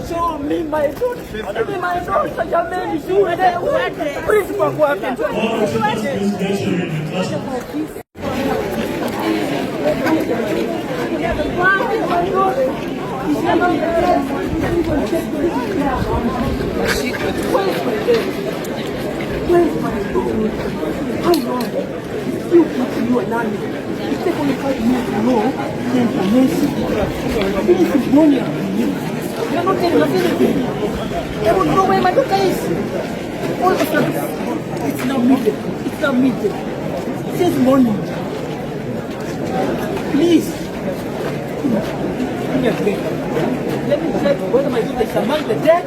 Show me my daughter. Jamani, shule principal kwake. You are not. It's taken 5 years to know the information. This is money. You are not telling us anything. They don't know where my daughter is. All of a sudden, it's now midday. It's now midday. Since morning. Please. Give me a break. Let me check whether my daughter is among the dead.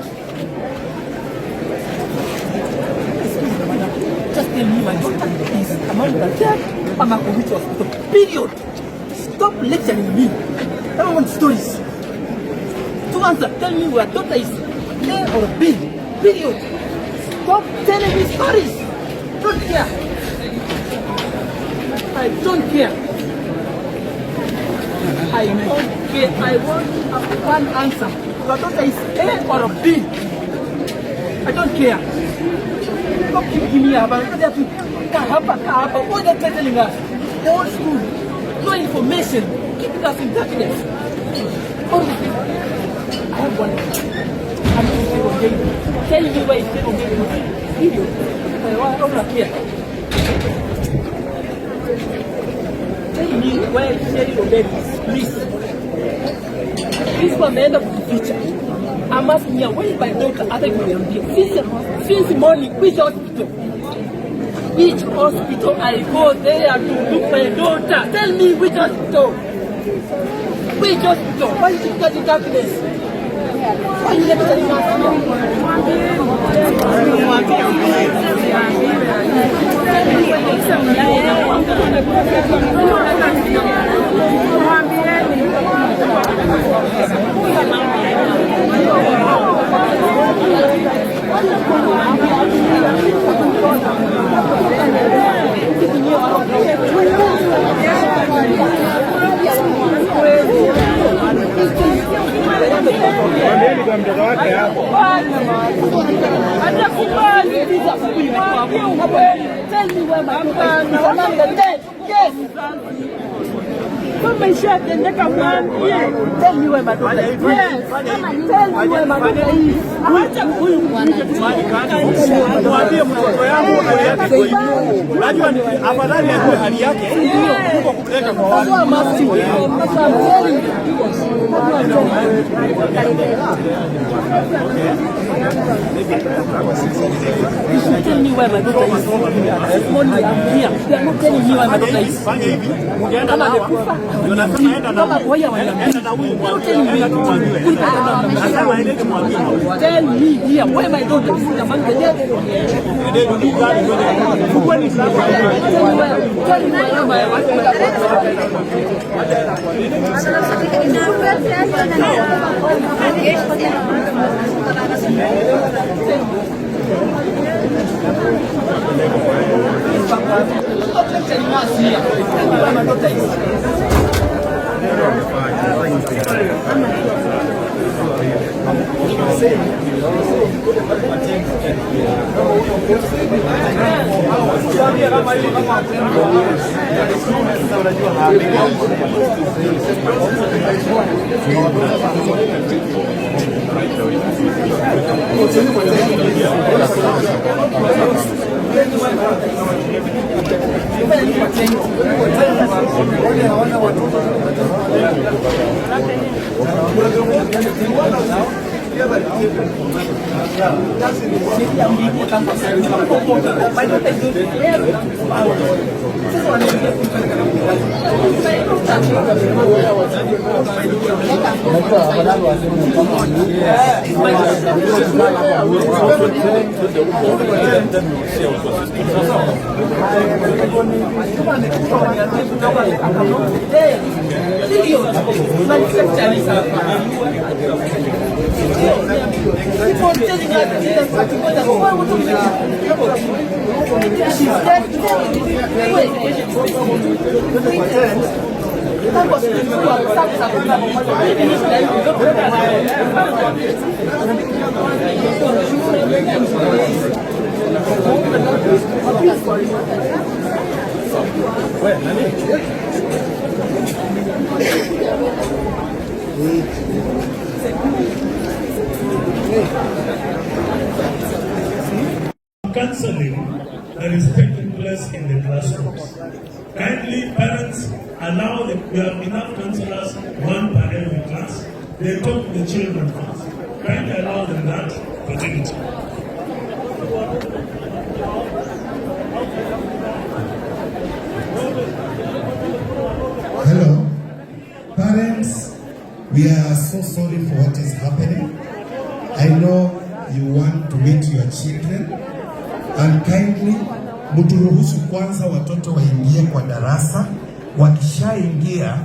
Just tell me my daughter is among the dead. I'm at the hospital. Period. Stop lecturing me. I don't want stories. To answer, tell me where daughter is A or B. Period. Stop telling me stories. Don't care. I don't care. I don't care. I want one answer. Your daughter is A or B. I don't care. Stop giving me about Kahapa. What are they telling us? The old school. No information. Keeping us in darkness. I have one. I'm still on. Tell me why it's still on. Video. I don't care. Tell me where it's still on. Please. This one may end up with the future. I'm asking you, where is my daughter? I think we will be. Since morning, which hospital? Which hospital I go there to look for my daughter? Tell me which hospital. Which hospital? Why did you get in darkness? Why you never telling Tell me where my daughter is. Yes. Come and share the neck of one. Tell me where my daughter is. Yes. Tell me where my daughter is. Mwambie mtoto yangu hali yake kwa unajua ni afadhali ajue hali yake kuliko kupeleka kwa watu. Tell me where my daughter is. This morning I'm here. They are not telling me where my daughter is. Fanya hivi. Ungeenda na unasema enda na huyu mwambie nasema aende mwambie. Tell me here where my daughter is among the dead. Fukweni sasa. Tell me where my Counseling that is taking place in the classrooms. Kindly, parents, allow we have enough counselors, one per every class. They talk to the children first. Kindly allow them that opportunity. Hello, parents. We are so sorry for what is happening. I know you want to meet your children, and kindly mturuhusu kwanza watoto waingie kwa darasa. Wakishaingia,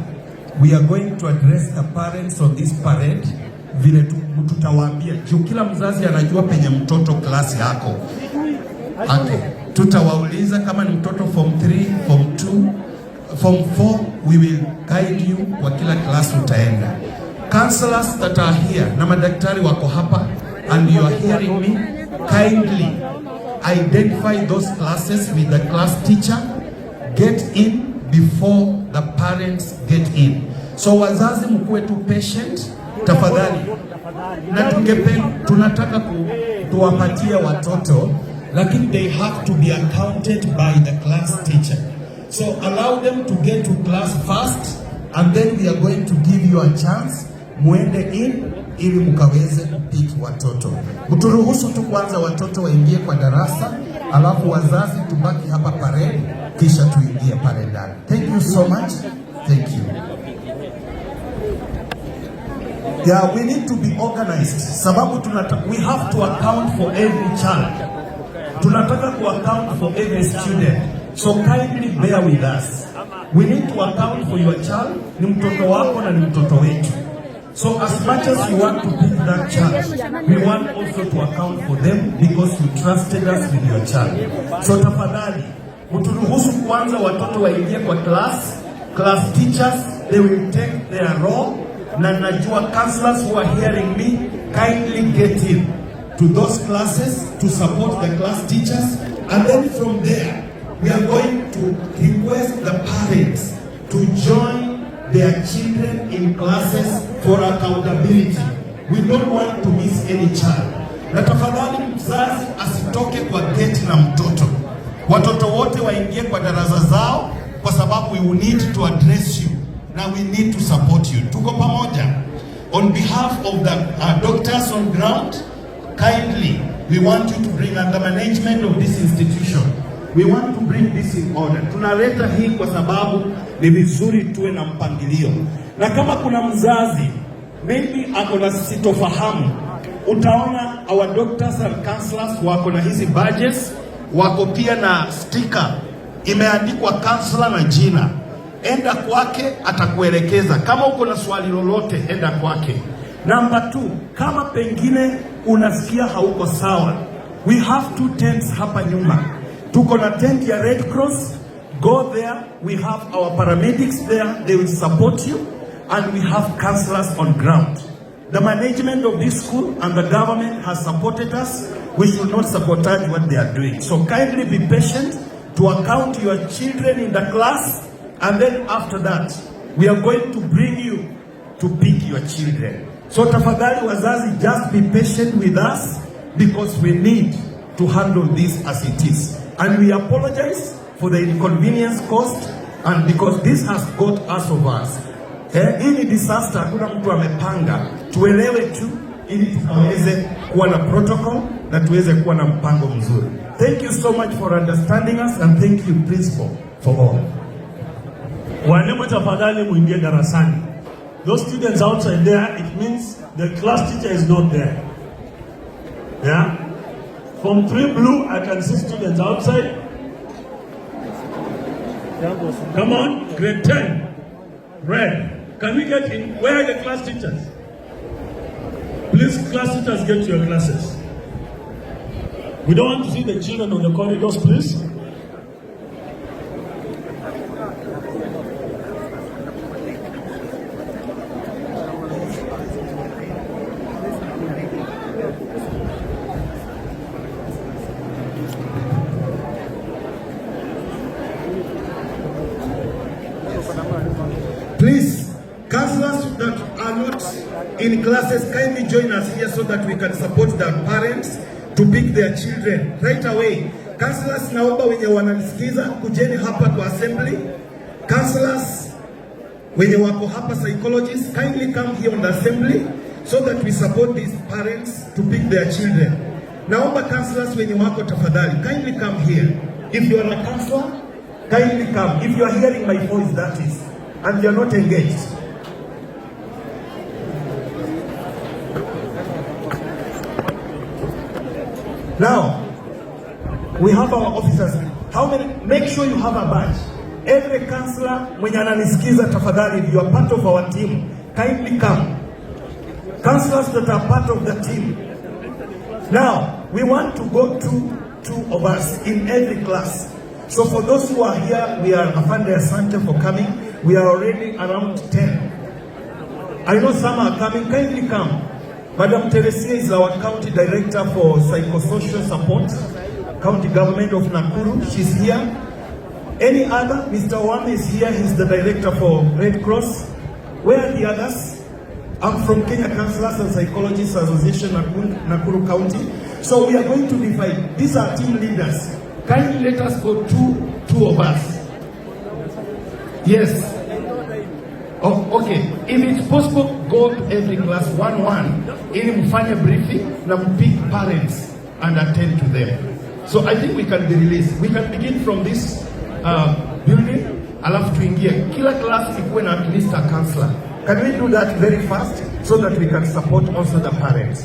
we are going to address the parents on this parade. Vile tutawaambia juu kila mzazi anajua penye mtoto klasi yako. Okay. Tutawauliza kama ni mtoto form 3, form 2, form 4, we will guide you kwa kila class utaenda. Counselors that are here na madaktari wako hapa and you are hearing me, kindly identify those classes with the class teacher. Get in before the parents get in. So wazazi mkuwe tu patient tafadhali. Na tunataka tuwapatia watoto, lakini they have to be accounted by the class teacher. So allow them to get to class first, and then we are going to give you a chance muende in ili mkaweze kupick watoto. Mturuhusu tu kwanza watoto waingie kwa darasa, alafu wazazi tubaki hapa parade, kisha tuingie pale ndani. Thank you so much. Thank you. Yeah, we need to be organized. Sababu we have to account for every child. Tunataka to account for every student. So kindly bear with us. We need to account for your child. Ni mtoto wako na ni mtoto wetu. So as much as you want to pick that child, we want also to account for them because you trusted us with your child. So tafadhali, mturuhusu kwanza watoto waingie kwa class teachers, they will take their role. Na najua counselors who are hearing me, kindly get in to those classes to support the class teachers, and then from there we are going to request the parents to join their children in classes for accountability. We don't want to miss any child. Na tafadhali mzazi asitoke kwa gate na mtoto. Watoto wote waingie kwa darasa zao kwa sababu we will need to address you. Now we need to support you. Tuko pamoja. On behalf of the doctors on ground, kindly, we want you to bring under management of this institution. We want to bring this in order. Tunaleta hii kwa sababu ni vizuri tuwe na mpangilio. Na kama kuna mzazi, maybe ako na sitofahamu, utaona our doctors and counselors wako na hizi badges, wako pia na sticker, imeandikwa counselor na jina. Enda kwake atakuelekeza. Kama uko na swali lolote, enda kwake. Number 2, kama pengine unasikia hauko sawa, we have 2 tents hapa nyuma. Tuko na tent ya Red Cross. Go there, we have our paramedics there, they will support you, and we have counselors on ground. The management of this school and the government has supported us. We should not sabotage what they are doing. So kindly be patient to account your children in the class. And then after that, we are going to bring you to pick your children. So tafadhali wazazi, just be patient with us because we need to handle this as it is. And we apologize for the inconvenience caused, and because this has got us of us. Hii ni disaster, hakuna mtu amepanga. Tuelewe tu ili tuweze kuwa na protocol na tuweze kuwa na mpango mzuri. Thank you so much for understanding us, and thank you principal for all. Walimu tafadhali muingie darasani. Those students outside there, it means the class teacher is not there. Yeah? From 3 blue, I can see students outside. Come on, grade 10, red. Can we get in? Where are the class teachers? Please, class teachers, get to your classes. We don't want to see the children on the corridors, please. in classes, kindly join us here so that we can support the parents to pick their children right away. Counselors, naomba wenye wananisikiza kujeni hapa kwa assembly. Counselors wenye wako hapa, psychologists, kindly come here on the assembly so that we support these parents to pick their children. Naomba counselors wenye wako tafadhali, kindly come here. If you are a counselor, kindly come. If you are hearing my voice, that is, and you are not engaged. Now, we have our officers. How many? Make sure you have a badge. Every counselor mwenye ananisikiza tafadhali, if you are part of our team, kindly come. Counselors that are part of the team. Now, we want to go two of us in every class. So for those who are here, we are Afande Asante for coming. We are already around 10. I know some are coming. Kindly come. Madam Teresia is our county director for psychosocial support, county government of Nakuru. She's here. Any other? Mr. Wame is here. He's the director for Red Cross. Where are the others? I'm from Kenya Counselors and Psychologists Association, Nakuru County. So we are going to divide. These are team leaders. Kindly let us go two of us. Yes. Oh, okay. If it's possible, go to every class one. Ili mfanye briefing na pick parents and attend to them. So I think we can be released. We can begin from this building. Alafu tuingie. Kila class ikuwe na at least a counselor. Can we do that very fast so that we can support also the parents?